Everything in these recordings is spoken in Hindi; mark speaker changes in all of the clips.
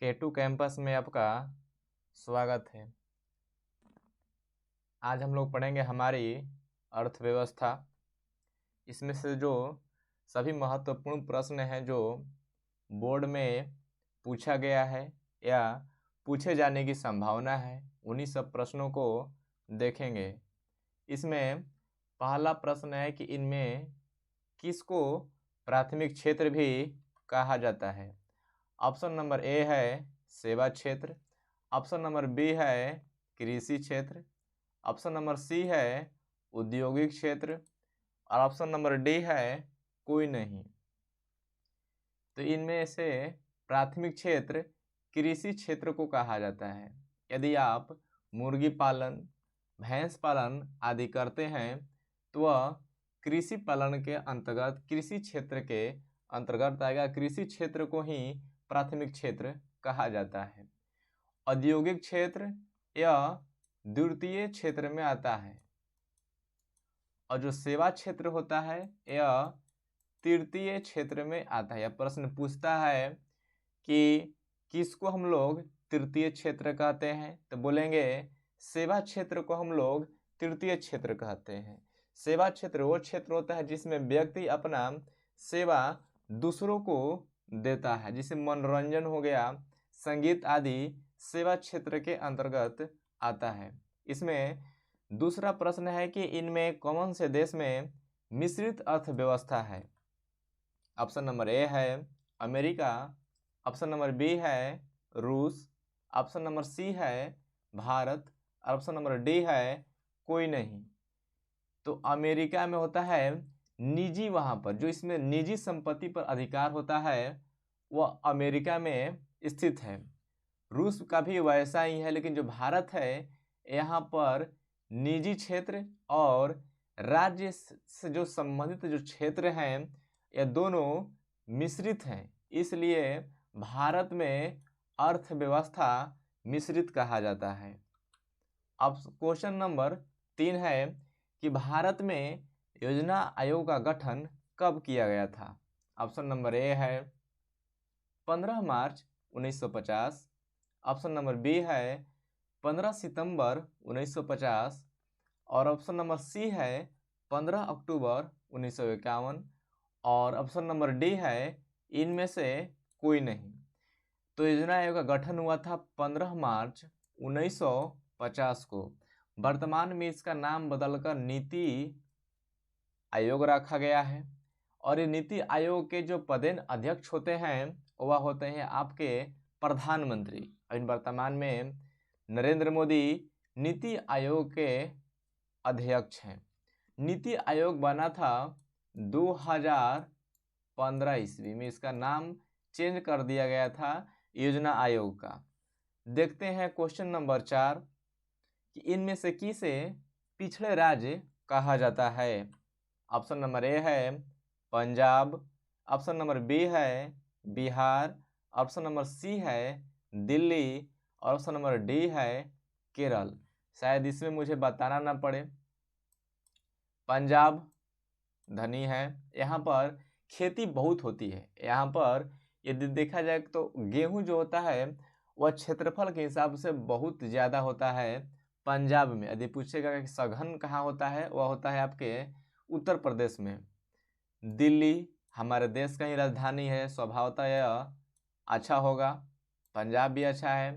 Speaker 1: K2 कैंपस में आपका स्वागत है। आज हम लोग पढ़ेंगे हमारी अर्थव्यवस्था। इसमें से जो सभी महत्वपूर्ण प्रश्न हैं जो बोर्ड में पूछा गया है या पूछे जाने की संभावना है, उन्हीं सब प्रश्नों को देखेंगे। इसमें पहला प्रश्न है कि इनमें किसको प्राथमिक क्षेत्र भी कहा जाता है। ऑप्शन नंबर ए है सेवा क्षेत्र, ऑप्शन नंबर बी है कृषि क्षेत्र, ऑप्शन नंबर सी है औद्योगिक क्षेत्र और ऑप्शन नंबर डी है कोई नहीं। तो इनमें से प्राथमिक क्षेत्र कृषि क्षेत्र को कहा जाता है। यदि आप मुर्गी पालन, भैंस पालन आदि करते हैं तो वह कृषि पालन के अंतर्गत, कृषि क्षेत्र के अंतर्गत आएगा। कृषि क्षेत्र को ही प्राथमिक क्षेत्र कहा जाता है। औद्योगिक क्षेत्र यह द्वितीय क्षेत्र में आता है और जो सेवा क्षेत्र होता है यह तृतीय क्षेत्र में आता है। यह प्रश्न पूछता है कि किसको हम लोग तृतीय क्षेत्र कहते हैं, तो बोलेंगे सेवा क्षेत्र को हम लोग तृतीय क्षेत्र कहते हैं। सेवा क्षेत्र वो क्षेत्र होता है जिसमें व्यक्ति अपना सेवा दूसरों को देता है, जिसे मनोरंजन हो गया, संगीत आदि सेवा क्षेत्र के अंतर्गत आता है। इसमें दूसरा प्रश्न है कि इनमें कौन से देश में मिश्रित अर्थव्यवस्था है। ऑप्शन नंबर ए है अमेरिका, ऑप्शन नंबर बी है रूस, ऑप्शन नंबर सी है भारत और ऑप्शन नंबर डी है कोई नहीं। तो अमेरिका में होता है निजी, वहाँ पर जो इसमें निजी संपत्ति पर अधिकार होता है वह अमेरिका में स्थित है। रूस का भी वैसा ही है, लेकिन जो भारत है यहाँ पर निजी क्षेत्र और राज्य से जो संबंधित जो क्षेत्र हैं यह दोनों मिश्रित हैं, इसलिए भारत में अर्थव्यवस्था मिश्रित कहा जाता है। अब क्वेश्चन नंबर 3 है कि भारत में योजना आयोग का गठन कब किया गया था। ऑप्शन नंबर ए है 15 मार्च 1950, ऑप्शन नंबर बी है 15 सितंबर 1950 और ऑप्शन नंबर सी है 15 अक्टूबर 1951 और ऑप्शन नंबर डी है इनमें से कोई नहीं। तो योजना आयोग का गठन हुआ था 15 मार्च 1950 को। वर्तमान में इसका नाम बदलकर नीति आयोग रखा गया है और ये नीति आयोग के जो पदेन अध्यक्ष होते हैं वह होते हैं आपके प्रधानमंत्री। इन वर्तमान में नरेंद्र मोदी नीति आयोग के अध्यक्ष हैं। नीति आयोग बना था 2015 ईस्वी में, इसका नाम चेंज कर दिया गया था योजना आयोग का। देखते हैं क्वेश्चन नंबर 4 कि इनमें से किसे पिछड़े राज्य कहा जाता है। ऑप्शन नंबर ए है पंजाब, ऑप्शन नंबर बी है बिहार, ऑप्शन नंबर सी है दिल्ली और ऑप्शन नंबर डी है केरल। शायद इसमें मुझे बताना ना पड़े। पंजाब धनी है, यहाँ पर खेती बहुत होती है। यहाँ पर यदि देखा जाए तो गेहूं जो होता है वह क्षेत्रफल के हिसाब से बहुत ज़्यादा होता है पंजाब में। यदि पूछेगा कि सघन कहाँ होता है, वह होता है आपके उत्तर प्रदेश में। दिल्ली हमारे देश का ही राजधानी है, स्वभावतः यह अच्छा होगा। पंजाब भी अच्छा है।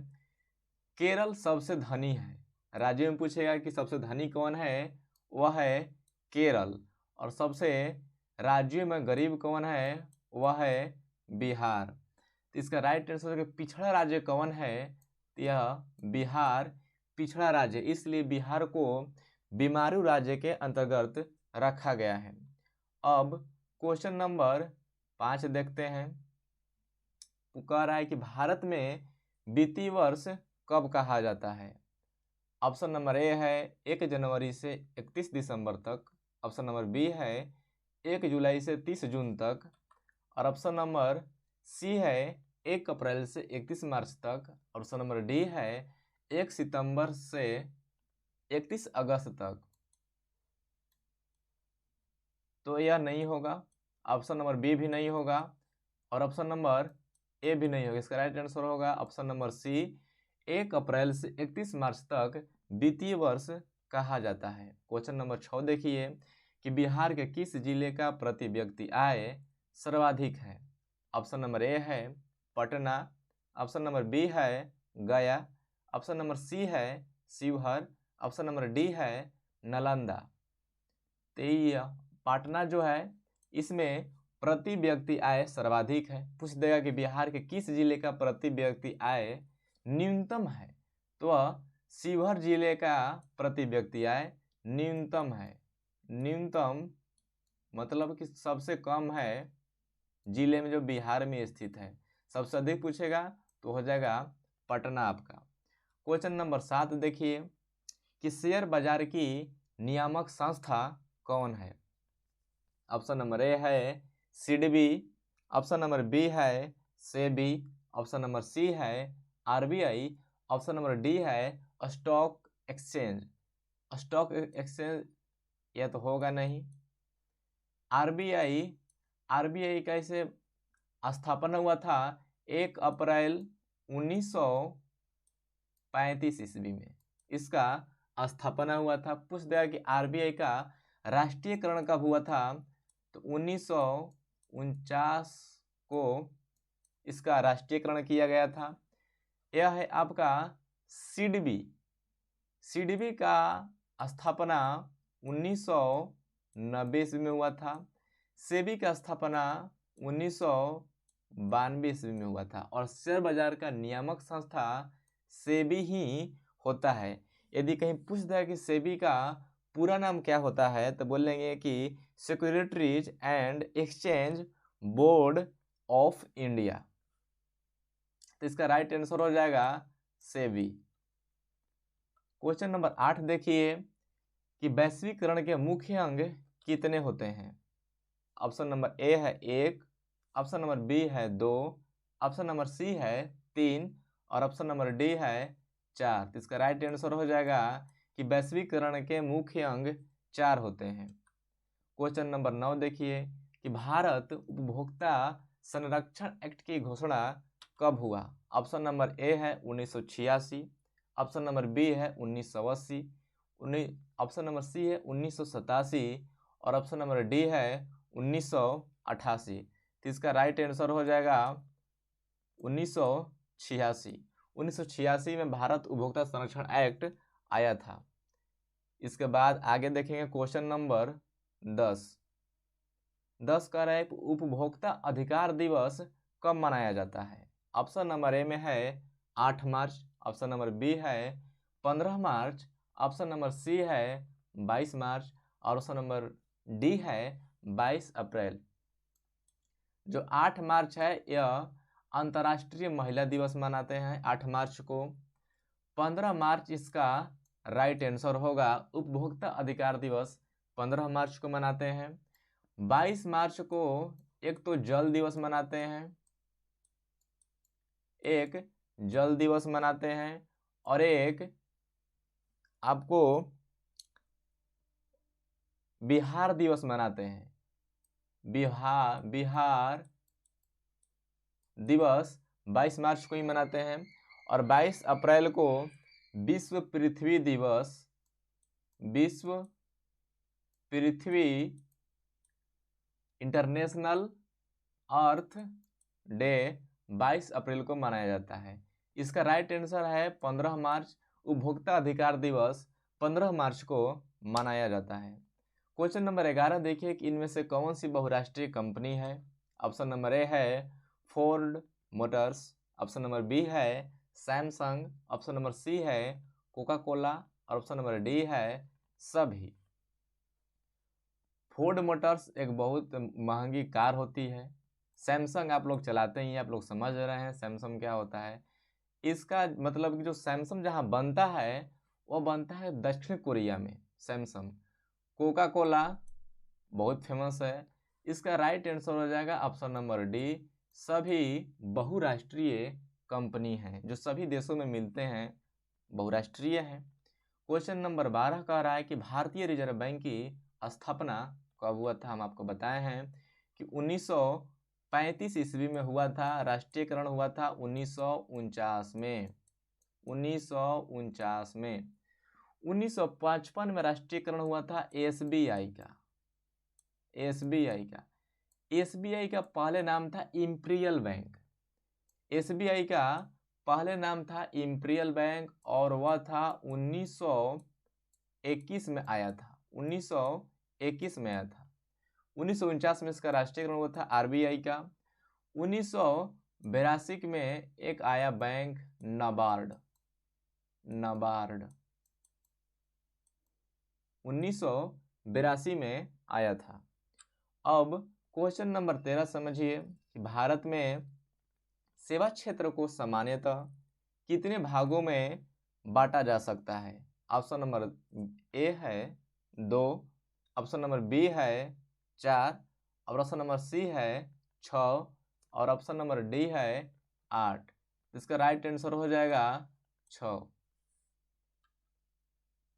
Speaker 1: केरल सबसे धनी है। राज्य में पूछेगा कि सबसे धनी कौन है, वह है केरल। और सबसे राज्यों में गरीब कौन है, वह है बिहार। तो इसका राइट आंसर है पिछड़ा राज्य कौन है, तो यह बिहार पिछड़ा राज्य, इसलिए बिहार को बीमारू राज्य के अंतर्गत रखा गया है। अब क्वेश्चन नंबर 5 देखते हैं। वो कह रहा है कि भारत में वित्तीय वर्ष कब कहा जाता है। ऑप्शन नंबर ए है 1 जनवरी से 31 दिसंबर तक, ऑप्शन नंबर बी है 1 जुलाई से 30 जून तक और ऑप्शन नंबर सी है 1 अप्रैल से 31 मार्च तक और ऑप्शन नंबर डी है 1 सितंबर से 31 अगस्त तक। तो यह नहीं होगा, ऑप्शन नंबर बी भी नहीं होगा और ऑप्शन नंबर ए भी नहीं होगा। इसका राइट आंसर होगा ऑप्शन नंबर सी, 1 अप्रैल से 31 मार्च तक वित्तीय वर्ष कहा जाता है। क्वेश्चन नंबर 6 देखिए कि बिहार के किस जिले का प्रति व्यक्ति आय सर्वाधिक है। ऑप्शन नंबर ए है पटना, ऑप्शन नंबर बी है गया, ऑप्शन नंबर सी है शिवहर, ऑप्शन नंबर डी है नालंदा। तो ये पटना जो है इसमें प्रति व्यक्ति आय सर्वाधिक है। पूछ देगा कि बिहार के किस जिले का प्रति व्यक्ति आय न्यूनतम है, तो वह शिवहर जिले का प्रति व्यक्ति आय न्यूनतम है। न्यूनतम मतलब कि सबसे कम है जिले में जो बिहार में स्थित है। सबसे अधिक पूछेगा तो हो जाएगा पटना आपका। क्वेश्चन नंबर 7 देखिए कि शेयर बाजार की नियामक संस्था कौन है। ऑप्शन नंबर ए है सिडबी, ऑप्शन नंबर बी है सेबी, ऑप्शन नंबर सी है आरबीआई, ऑप्शन नंबर डी है स्टॉक एक्सचेंज। स्टॉक एक्सचेंज यह तो होगा नहीं। आरबीआई का इसे स्थापना हुआ था 1 अप्रैल 1935 ईस्वी में, इसका स्थापना हुआ था। पूछ दिया कि आरबीआई का राष्ट्रीयकरण कब हुआ था, तो 1949 को इसका राष्ट्रीयकरण किया गया था। यह है आपका सिडबी। सिडबी का स्थापना 1990 ईस्वी में हुआ था। सेबी का स्थापना 1992 ईस्वी में हुआ था। और शेयर बाजार का नियामक संस्था सेबी ही होता है। यदि कहीं पूछ दिया कि सेबी का पूरा नाम क्या होता है, तो बोलेंगे कि securities and exchange board of India. तो इसका राइट आंसर हो जाएगा सेबी। क्वेश्चन नंबर 8 देखिए कि वैश्वीकरण के मुख्य अंग कितने होते हैं। ऑप्शन नंबर ए है 1, ऑप्शन नंबर बी है 2, ऑप्शन नंबर सी है 3 और ऑप्शन नंबर डी है 4। तो इसका राइट आंसर हो जाएगा कि वैश्वीकरण के मुख्य अंग 4 होते हैं। क्वेश्चन नंबर 9 देखिए कि भारत उपभोक्ता संरक्षण एक्ट की घोषणा कब हुआ। ऑप्शन नंबर ए है 1986, ऑप्शन नंबर बी है 1980, ऑप्शन नंबर सी है 1987 और ऑप्शन नंबर डी है 1988। तो इसका राइट आंसर हो जाएगा 1986। 1986 में भारत उपभोक्ता संरक्षण एक्ट आया था। इसके बाद आगे देखेंगे क्वेश्चन नंबर 10 कह रहा है उपभोक्ता अधिकार दिवस कब मनाया जाता है। ऑप्शन नंबर ए में है 8 मार्च, ऑप्शन नंबर बी है 15 मार्च, ऑप्शन नंबर सी है 22 मार्च और ऑप्शन नंबर डी है 22 अप्रैल। जो 8 मार्च है यह अंतर्राष्ट्रीय महिला दिवस मनाते हैं 8 मार्च को। 15 मार्च इसका राइट आंसर होगा। उपभोक्ता अधिकार दिवस 15 मार्च को मनाते हैं। 22 मार्च को एक तो जल दिवस मनाते हैं, एक जल दिवस मनाते हैं और एक आपको बिहार दिवस मनाते हैं। बिहार दिवस 22 मार्च को ही मनाते हैं। और 22 अप्रैल को विश्व पृथ्वी दिवस, विश्व पृथ्वी इंटरनेशनल अर्थ डे 22 अप्रैल को मनाया जाता है। इसका राइट आंसर है 15 मार्च। उपभोक्ता अधिकार दिवस 15 मार्च को मनाया जाता है। क्वेश्चन नंबर 11 देखिए कि इनमें से कौन सी बहुराष्ट्रीय कंपनी है। ऑप्शन नंबर ए है Ford Motors, option number B है सैमसंग, ऑप्शन नंबर सी है कोका कोला और ऑप्शन नंबर डी है सभी। फोर्ड मोटर्स एक बहुत महंगी कार होती है। सैमसंग आप लोग चलाते ही, आप लोग समझ रहे हैं सैमसंग क्या होता है। इसका मतलब कि जो सैमसंग जहाँ बनता है वो बनता है दक्षिण कोरिया में सैमसंग। कोका कोला बहुत फेमस है। इसका राइट आंसर हो जाएगा ऑप्शन नंबर डी, सभी बहुराष्ट्रीय कंपनी हैं जो सभी देशों में मिलते हैं, बहुराष्ट्रीय हैं। क्वेश्चन नंबर 12 कह रहा है कि भारतीय रिजर्व बैंक की स्थापना कब हुआ था। हम आपको बताए हैं कि 1935 ईस्वी में हुआ था। राष्ट्रीयकरण हुआ था 1949 में, 1949 में। 1955 में राष्ट्रीयकरण हुआ था एसबीआई का, एसबीआई का। एसबीआई का पहले नाम था इंपीरियल बैंक। एसबीआई का पहले नाम था इंपीरियल बैंक और वह था 1921 में आया था, 1921 में आया था। 1949 में इसका राष्ट्रीयकरण हुआ था आरबीआई का। 1982 में एक आया बैंक नाबार्ड, नाबार्ड 1982 में आया था। अब क्वेश्चन नंबर 13 समझिए कि भारत में सेवा क्षेत्र को सामान्यतः कितने भागों में बांटा जा सकता है। ऑप्शन नंबर ए है 2, ऑप्शन नंबर बी है 4, और ऑप्शन नंबर सी है 6 और ऑप्शन नंबर डी है 8। इसका राइट आंसर हो जाएगा 6।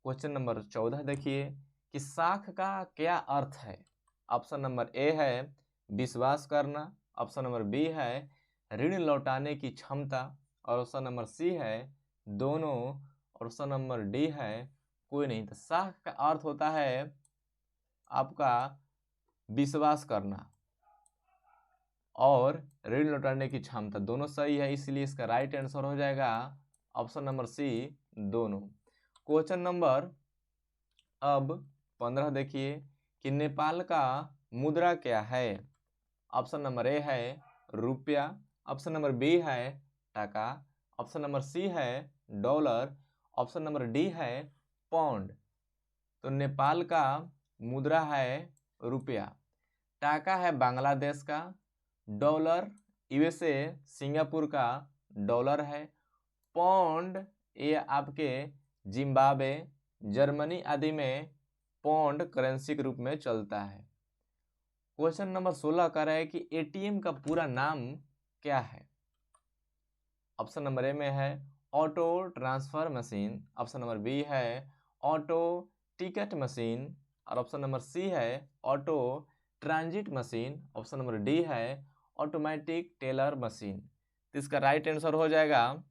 Speaker 1: क्वेश्चन नंबर 14 देखिए कि साख का क्या अर्थ है। ऑप्शन नंबर ए है विश्वास करना, ऑप्शन नंबर बी है ऋण लौटाने की क्षमता, और ऑप्शन नंबर सी है दोनों, और ऑप्शन नंबर डी है कोई नहीं। तो साख का अर्थ होता है आपका विश्वास करना और ऋण लौटाने की क्षमता, दोनों सही है, इसलिए इसका राइट आंसर हो जाएगा ऑप्शन नंबर सी दोनों। क्वेश्चन नंबर अब 15 देखिए कि नेपाल का मुद्रा क्या है। ऑप्शन नंबर ए है रुपया, ऑप्शन नंबर बी है टका, ऑप्शन नंबर सी है डॉलर, ऑप्शन नंबर डी है पाउंड। तो नेपाल का मुद्रा है रुपया, टाका है बांग्लादेश का, डॉलर यूएसए सिंगापुर का डॉलर है, पाउंड ये आपके जिम्बाब्वे जर्मनी आदि में पाउंड करेंसी के रूप में चलता है। क्वेश्चन नंबर 16 कह रहा है कि एटीएम का पूरा नाम क्या है। ऑप्शन नंबर ए में है auto transfer machine, option number B है ऑटो टिकट मशीन, और ऑप्शन नंबर सी है auto transit machine, option number D है ऑटोमेटिक टेलर मशीन। तो इसका राइट आंसर हो जाएगा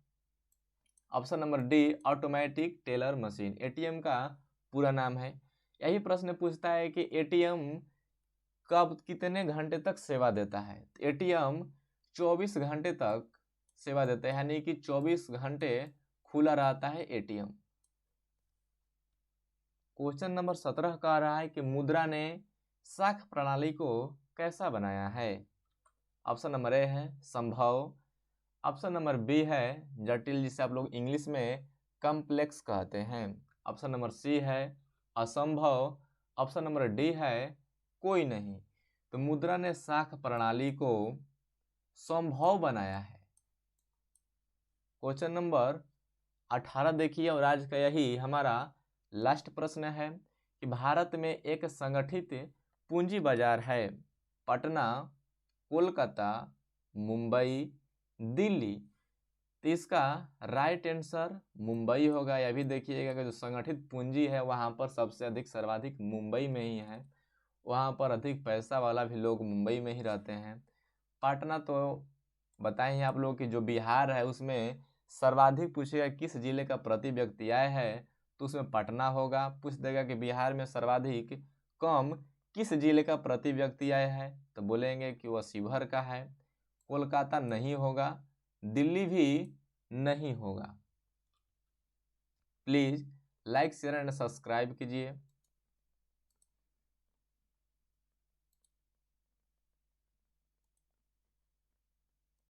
Speaker 1: option number D automatic teller machine. ATM का पूरा नाम है। यही प्रश्न पूछता है कि एटीएम कब कितने घंटे तक सेवा देता है। एटीएम 24 घंटे तक सेवा देता है, यानी कि 24 घंटे खुला रहता है एटीएम। क्वेश्चन नंबर 17 कह रहा है कि मुद्रा ने साख प्रणाली को कैसा बनाया है। ऑप्शन नंबर ए है संभव, ऑप्शन नंबर बी है जटिल, जिसे आप लोग इंग्लिश में कॉम्प्लेक्स कहते हैं, ऑप्शन नंबर सी है असंभव, ऑप्शन नंबर डी है कोई नहीं। तो मुद्रा ने साख प्रणाली को संभव बनाया है। क्वेश्चन नंबर 18 देखिए और आज का यही हमारा लास्ट प्रश्न है कि भारत में एक संगठित पूंजी बाजार है। पटना, कोलकाता, मुंबई, दिल्ली। तो इसका राइट आंसर मुंबई होगा। यह भी देखिएगा कि जो संगठित पूंजी है वहाँ पर सबसे अधिक सर्वाधिक मुंबई में ही है। वहाँ पर अधिक पैसा वाला भी लोग मुंबई में ही रहते हैं। पटना तो बताएं ही आप लोग कि जो बिहार है उसमें सर्वाधिक पूछेगा किस जिले का प्रति व्यक्ति आय है तो उसमें पटना होगा। पूछ देगा कि बिहार में सर्वाधिक कम किस जिले का प्रति व्यक्ति आय है तो बोलेंगे कि वह शिवहर का है। कोलकाता नहीं होगा, दिल्ली भी नहीं होगा। Please like share and subscribe कीजिए।